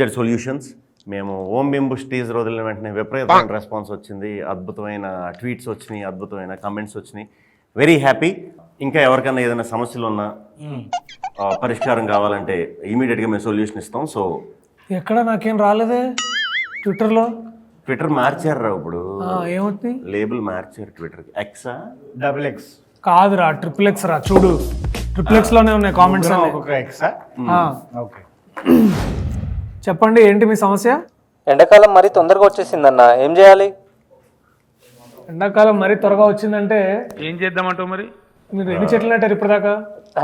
Z solutions మేము ఓం బింబుష్ teaser వదిలిన వెంటనే విపరీతమైన రెస్పాన్స్ వచ్చింది, అద్భుతమైన ట్వీట్స్ వచ్చినాయి, అద్భుతమైన కమెంట్స్ వచ్చినాయి. Very happy. ఇంకా ఎవరికైనా ఏదైనా సమస్యలు ఉన్నా పరిష్కారం కావాలంటే ఇమీడియట్గా మేము సొల్యూషన్ ఇస్తాం. సో ఎక్కడ నాకేం రాలేదే ట్విట్టర్ మార్చారు రా ఇప్పుడు, ఏమవుతుంది లేబుల్ మార్చారు ట్విట్టర్కి. ఎక్సా XX కాదురా XXX రా, చూడు XXX లోనే ఉన్నాయి కామెంట్స్. ఓకే చెప్పండి ఏంటి మీ సమస్య? ఎండాకాలం మరీ తొందరగా వచ్చేసిందన్న, ఏం చేయాలి? ఎండాకాలం మరీ త్వరగా వచ్చిందంటే ఏం చేద్దామంటావు మరి? మీరు ఎన్ని చెట్లు నాటారు ఇప్పటిదాకా?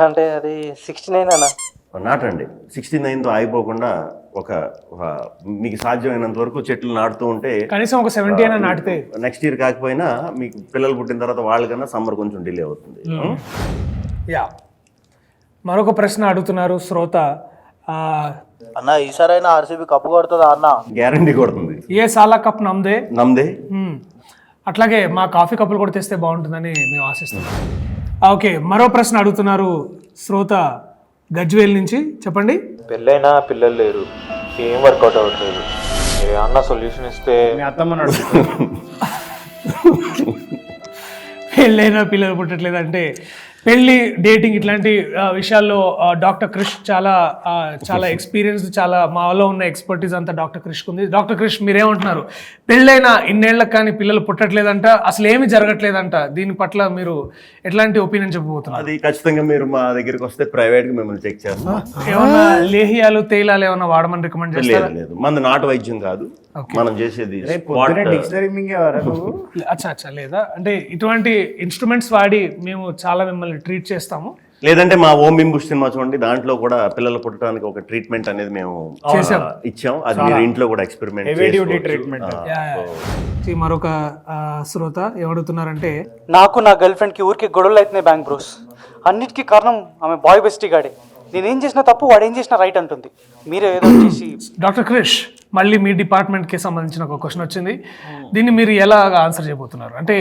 అంటే అది 69 అన్న. నాటండి. 69తో ఆగిపోకుండా ఒక మీకు సాధ్యమైనంత వరకు చెట్లు నాటుతూ ఉంటే కనీసం ఒక 70 అయినా నాటితే నెక్స్ట్ ఇయర్ కాకపోయినా మీకు పిల్లలు పుట్టిన తర్వాత వాళ్ళకన్నా సమ్మర్ కొంచెం డిలే అవుతుంది. యా, మరొక ప్రశ్న అడుగుతున్నారు శ్రోత. అన్న ఈసారైనా ఆర్సీబీ కప్పు కొడుతుందా అన్న? గ్యారంటీ కొడుతుంది. ఏ సాలా కప్ నమ్దే. అట్లాగే మా కాఫీ కప్పులు కూడా తెస్తే బాగుంటుందని మేము ఆశిస్తున్నాం. ఓకే, మరో ప్రశ్న అడుగుతున్నారు శ్రోత గజ్వేల్ నుంచి. చెప్పండి. పెళ్ళైనా పిల్లలు లేరు, ఏం వర్కౌట్ అవ్వట్లేదు, మీరు ఏమన్నా సొల్యూషన్ ఇస్తే. మీ అత్తమ్మని పెళ్ళైనా పిల్లలు పుట్టట్లేదు అంటే పెళ్ళి, డేటింగ్ ఇట్లాంటి విషయాల్లో డాక్టర్ క్రిష్ చాలా ఎక్స్పీరియన్స్, చాలా మాలో ఉన్న ఎక్స్పర్టీస్ అంతా డాక్టర్ క్రిష్కి ఉంది. డాక్టర్ క్రిష్ మీరేమంటున్నారు? పెళ్ళైనా ఇన్నేళ్లకు కానీ పిల్లలు పుట్టట్లేదంట, అసలు ఏమీ జరగట్లేదంట, దీని పట్ల మీరు ఎట్లాంటి ఒపీనియన్ చెప్పబోతున్నారు? అది ఖచ్చితంగా మీరు మా దగ్గరికి వస్తే ప్రైవేట్గా మిమ్మల్ని చెక్ చేస్తాం. ఏమన్నా లేహియాలు తేలాలు ఏమన్నా వాడమని రికమెండ్ చేస్తారా? లేదు, మనది నాటు వైద్యం కాదు, మనం చేసేది అచ్చా లేదా అంటే ఇటువంటి ఇన్స్ట్రుమెంట్స్ వాడి మేము చాలా మిమ్మల్ని ట్రీట్ చేస్తాము. లేదంటే మా ఓం బింబుష్ సినిమా చూడండి, దాంట్లో కూడా పిల్లలు పుట్టడానికి ఒక ట్రీట్మెంట్ అనేది మేము ఇచ్చాం. అది మీరు ఇంట్లో కూడా ఎక్స్పెరిమెంట్ ట్రీట్మెంట్. మరొక శ్రోత ఏమడుగుతున్నారంటే, నాకు నా గర్ల్ ఫ్రెండ్కి ఊరికి గొడవలు అవుతున్నాయి బ్యాంక్ బ్రోస్. అన్నిటికీ కారణం ఆమె బాయ్ బెస్టీ గాడే. నేనేం చేసినా తప్పు, వాడు ఏం చేసినా రైట్ అంటుంది. మీరే ఏదో చేసి. డాక్టర్ క్రిష్, మళ్ళీ మీ డిపార్ట్మెంట్కి సంబంధించిన ఒక క్వశ్చన్ వచ్చింది. దీన్ని మీరు ఎలా ఆన్సర్ చేయబోతున్నారు? అంటే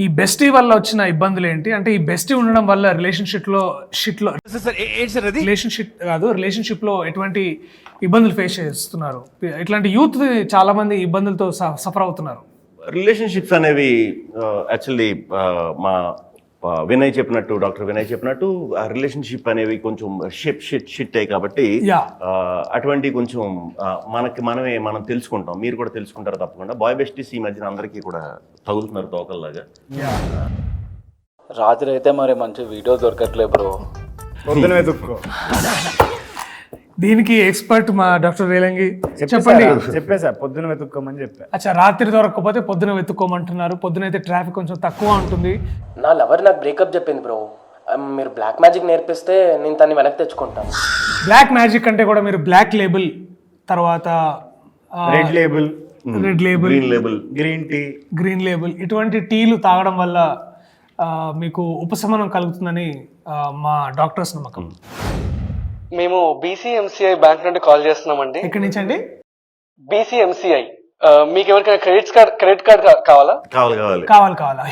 ఈ బెస్టీ వల్ల వచ్చిన ఇబ్బందులు ఏంటి? అంటే ఈ బెస్టీ ఉండడం వల్ల రిలేషన్షిప్లో ఎటువంటి ఇబ్బందులు ఫేస్ చేస్తున్నారు? ఇట్లాంటి యూత్ చాలా మంది ఇబ్బందులతో సఫర్ అవుతున్నారు. రిలేషన్షిప్స్ అనేవి యాక్చువల్లీ మా డాక్టర్ వినయ్ చెప్పినట్టు ఆ రిలేషన్షిప్ అనేవి కొంచెం షిట్ అయ్యి కాబట్టి అటువంటి కొంచెం మనం తెలుసుకుంటాం, మీరు కూడా తెలుసుకుంటారు తప్పకుండా. బాయ్ బెస్టీస్ ఈ మధ్యన అందరికీ కూడా తగులుతున్నారు తోకల్లాగా. రాత్రి అయితే మరి మంచి వీడియో దొరకట్లే బ్రో, పొద్దున వెతుక్కో. దీనికి ఎక్స్పర్ట్ మా డాక్టర్ రేలంగి. చెప్పండి. చెప్పేసా, పొద్దున వెతుక్కోమని చెప్పా. అచ్చా, రాత్రి దొరకకపోతే పొద్దున వెతుక్కోమంటున్నారు. పొద్దున అయితే ట్రాఫిక్ కొంచెం తక్కువ ఉంటుంది. నా లవర్ నాకు బ్రేకప్ చెప్పింది బ్రో, మీరు బ్లాక్ మ్యాజిక్ నేర్పిస్తే నేను తన్ని వెనక్కి తెచ్చుకుంటాను. బ్లాక్ మ్యాజిక్ అంటే కూడా మీరు బ్లాక్ లేబుల్, తర్వాత రెడ్ లేబుల్, గ్రీన్ లేబుల్ ఇటువంటి టీలు తాగడం వల్ల మీకు ఉపశమనం కలుగుతుందని మా డాక్టర్స్ నమ్మకం. మేము BCMCI బ్యాంక్ నుండి కాల్ చేస్తున్నామండి. ఎక్కడి నుంచి అండి? BCMCI. మీకు ఎవరికైనా క్రెడిట్ కార్డ్ కావాలా? కావాలా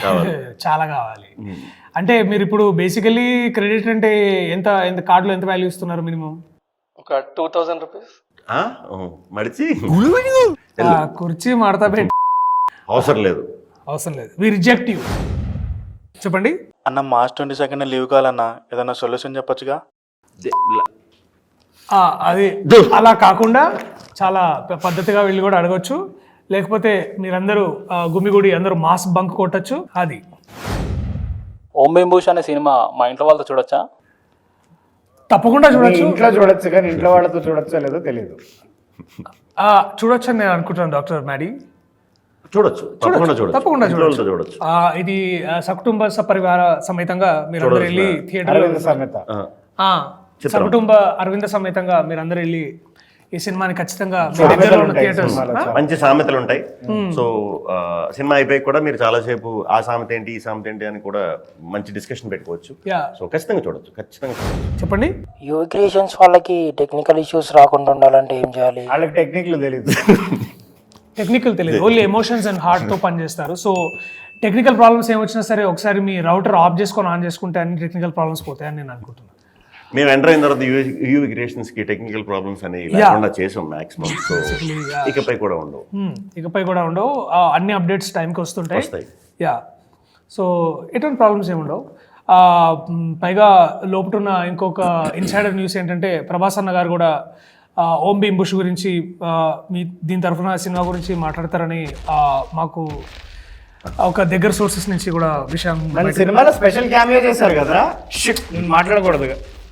చాలా కావాలి. అంటే మీరు ఇప్పుడు బేసికలీ క్రెడిట్ అంటే ఎంత కార్డులో ఎంత వాల్యూ ఇస్తున్నారు? మినిమం ఒక 2000 రూపీస్. మడిచి కుర్చీ మడతా పెట్టి అవసరం లేదు. We reject you. చెప్పండి అన్న. March 22 లీవ్ కావాలన్నా, ఏదన్నా సొల్యూషన్ చెప్పొచ్చుగా? అది అలా కాకుండా చాలా పద్ధతిగా వెళ్ళి కూడా అడగచ్చు. లేకపోతే మీరందరూ గుమిగుడి అందరూ మాస్ బంక్ కొట్టచ్చు. అది ఓం బింబుష్ అనే సినిమా మా ఇంట్లో వాళ్ళతో చూడొచ్చా? తప్పకుండా చూడొచ్చు. ఇంట్లో చూడొచ్చు, కానీ ఇంట్లో వాళ్ళతో చూడొచ్చో లేదో తెలియదు. చూడొచ్చు అని నేను అనుకుంటున్నాను డాక్టర్ మ్యాడీ. చూడొచ్చు. తప్పకుండా చూడొచ్చు. ఇది సకుటుంబ సపరివార సమేతంగా మీరందరూ వెళ్ళి థియేటర్ సకుటుంబ అరవింద సమేతంగా మీరందరూ వెళ్ళి ఈ సినిమాని ఖచ్చితంగా మంచి సామెతలు ఉంటాయి. సో సినిమా అయిపోయి కూడా మీరు చాలాసేపు ఆ సామెత ఏంటి ఈ సామెత ఏంటి అని కూడా మంచి డిస్కషన్ పెట్టుకోవచ్చు. సో ఖచ్చితంగా చూడొచ్చు. చెప్పండి. యూత్ క్రియేషన్స్ వాళ్ళకి టెక్నికల్ ఇష్యూస్ రాకుండా ఉండాలంటే ఏం చేయాలి? వాళ్ళకి టెక్నికల్ తెలియదు, ఓన్లీ ఎమోషన్స్ అండ్ హార్ట్తో పనిచేస్తారు. సో టెక్నికల్ ప్రాబ్లమ్స్ ఏమొచ్చినా సరే ఒకసారి మీ రౌటర్ ఆఫ్ చేసుకొని ఆన్ చేసుకుంటే అన్ని టెక్నికల్ ప్రాబ్లమ్స్ పోతాయని నేను అనుకుంటున్నాను. మేము ఎంటర్ అయిన తర్వాత యూవి క్రియేషన్స్ కి టెక్నికల్ ప్రాబ్లమ్స్ అనేవి లేకుండా చేసాం మాక్సిమం. సో ఇకపై కూడా ఉండవు. ఇకపై కూడా ఉండవు. అన్ని అప్డేట్స్ టైంకి వస్తుంటాయి. వస్తాయి. యా, సో ఎటువంటి ప్రాబ్లమ్స్ ఏమి ఉండవు. పైగా లోపటున్న ఇంకొక ఇన్సైడర్ న్యూస్ ఏంటంటే ప్రభాస్ అన్న గారు కూడా ఓం భీమ్ బుష్ గురించి మీ దీని తరఫున సినిమా గురించి మాట్లాడతారని మాకు ఒక దగ్గర సోర్సెస్ నుంచి కూడా విషయం. మన సినిమాలో స్పెషల్ క్యామియో చేశారు కదా, షిట్ నేను మాట్లాడకూడదు.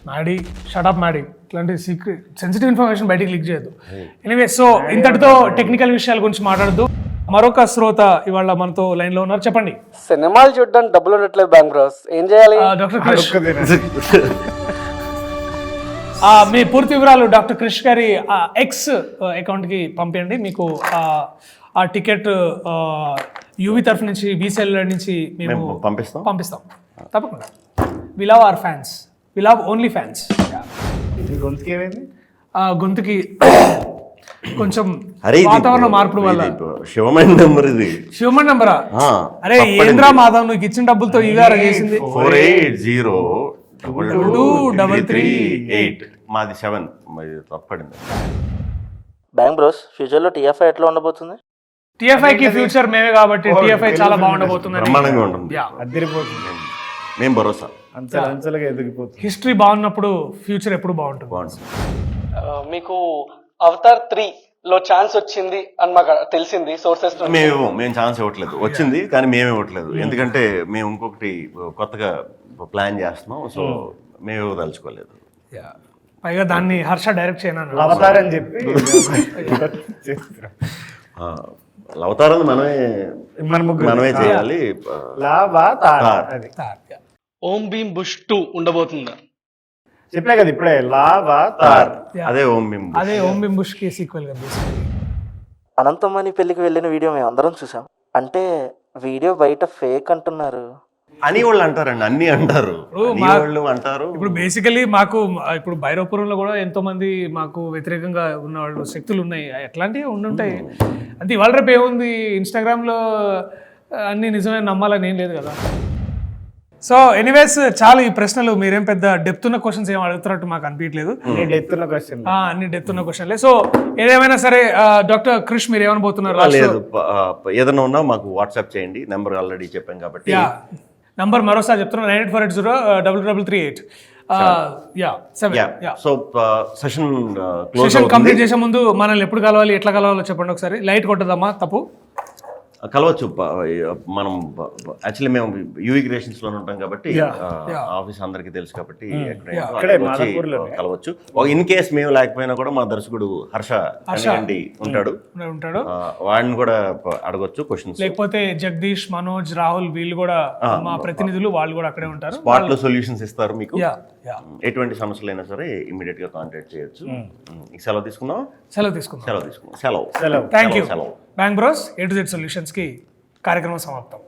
మ్యాడీ షటప్ మ్యాడీ, ఇట్లాంటి సీక్రెట్ సెన్సిటివ్ ఇన్ఫర్మేషన్ బయటికి లీక్ చేయొద్దు. ఎనీవే, సో ఇంతటితో టెక్నికల్ విషయాల గురించి మాట్లాడద్దు. మరొక శ్రోత ఇవాళ మనతో లైన్ లో ఉన్నారు. చెప్పండి. సినిమాలు చూడడానికి డబ్బులు ఉండట్లేదు బ్యాంక్ బ్రోస్, ఏం చేయాలి? డాక్టర్ క్రిష్, మీ పూర్తి వివరాలు డాక్టర్ క్రిష్ గారి ఎక్స్ అకౌంట్ కి పంపించండి. మీకు ఆ టికెట్ యూవి తరఫు నుంచి బీసీఎల్ నుంచి మేము పంపిస్తాం తప్పకుండా. We love our fans, we love only fans. గొంతుకి ఏమైంది? గొంతుకి కొంచెం వాతావరణ మార్పుల వల్ల. శివమైన నెంబర్ ఇది. శివమన్ నెంబరా? అరే ఏంద్రా మాధవ్, నువ్వు ఇచ్చిన డబ్బులతో ఈ గారు చేసింది. 48022338 మాది 7 తప్పడింది. బ్యాంక్ బ్రోస్, ఫ్యూచర్లో టీఎఫ్ఐ ఎట్లా ఉండబోతుంది? టీఎఫ్ఐ కి ఫ్యూచర్ మేమే కాబట్టి టీఎఫ్ఐ చాలా బాగుండబోతుంది. బ్రహ్మాండంగా ఉంటుంది. అదిరిపోతుంది. మేము భరోసా. అంచెలుగా ఎదిగిపోతుంది. హిస్టరీ బాగున్నప్పుడు ఫ్యూచర్ ఎప్పుడు బాగుంటుంది. మీకు అవతార్ 3 లో ఛాన్స్ వచ్చింది అని మాకు తెలిసింది సోర్సెస్. మేము ఛాన్స్ ఇవ్వట్లేదు. వచ్చింది కానీ మేము ఇవ్వట్లేదు. ఎందుకంటే మేము ఇంకొకటి కొత్తగా ప్లాన్ చేస్తున్నాం. సో మేము ఇవ్వదలుచుకోలేదు. పైగా దాన్ని హర్ష డైరెక్ట్ చేయను అవతారని చెప్పి అవతారం మనమే చేయాలి. ఓం భీమ్ బుష్ 2 ఉండబోతుందా? చెప్పలే కదా ఇప్పుడే, లావా తార్. అదే ఓం భీమ్ బుష్ కి సీక్వెల్ గా. అనంతమణి పెళ్లికి వెళ్ళిన వీడియో మేము అందరం చూసాం. అంటే వీడియో బయట ఫేక్ అంటున్నారు అని వాళ్ళు అంటారండి. అన్ని అంటారు, వాళ్ళు అంటారు. ఇప్పుడు బేసికలీ మాకు ఇప్పుడు భైరవపురంలో కూడా ఎంతో మంది మాకు వ్యతిరేకంగా ఉన్న వాళ్ళు శక్తులు ఉన్నాయి. ఎట్లాంటివి ఉండుంటాయి. అంటే ఇవాళ రేపు ఏముంది, ఇన్స్టాగ్రామ్ లో అన్ని నిజమే నమ్మాలని ఏం లేదు కదా. సో ఎనీవేస్, చాలా ఈ ప్రశ్నలు మీరేం పెద్ద డెప్త్ ఉన్న క్వశ్చన్స్ ఏం అడుగుతున్నట్టు మాకు అనిపించలేదు. అన్ని డెప్త్ ఉన్న క్వశ్చన్లే. సో ఏదేమైనా సరే డాక్టర్ క్రిష్, మీరు ఏమనబోతున్నారు? లేదు, ఏదైనా ఉన్నా మాకు వాట్సాప్ చేయండి. నెంబర్ ఆల్రెడీ చెప్పాం కాబట్టి. నంబర్ మరోసారి చెప్తున్నా, 9848033338. సో సెషన్ కంప్లీట్ చేసే ముందు మనల్ని ఎప్పుడు కలవాలి, ఎట్లా కలవాలో చెప్పండి ఒకసారి. లైట్ కొట్టదమ్మా, తప్పు కలవచ్చు. మనం యాక్చువల్లీ మేము యూవి క్రియేషన్స్ లో ఉంటాం కాబట్టి ఆఫీస్ అందరికి తెలుసు కాబట్టి కలవచ్చు. ఇన్ కేస్ మేము లేకపోయినా కూడా మా దర్శకుడు హర్ష ఉంటాడు, వాడిని కూడా అడగొచ్చు క్వశ్చన్స్. లేకపోతే జగదీష్, మనోజ్, రాహుల్ వీళ్ళు కూడా మా ప్రతినిధులు, వాళ్ళు కూడా అక్కడే ఉంటారు. స్పాట్ లో సొల్యూషన్స్ ఇస్తారు మీకు. ఎటువంటి సమస్యలు అయినా సరే ఇమీడియట్ గా కాంటాక్ట్ చేయొచ్చు. సెలవు తీసుకుందాం. Thank you. సెలవు. Bank bros A to Z solutions కి కార్యక్రమం సమాప్తం.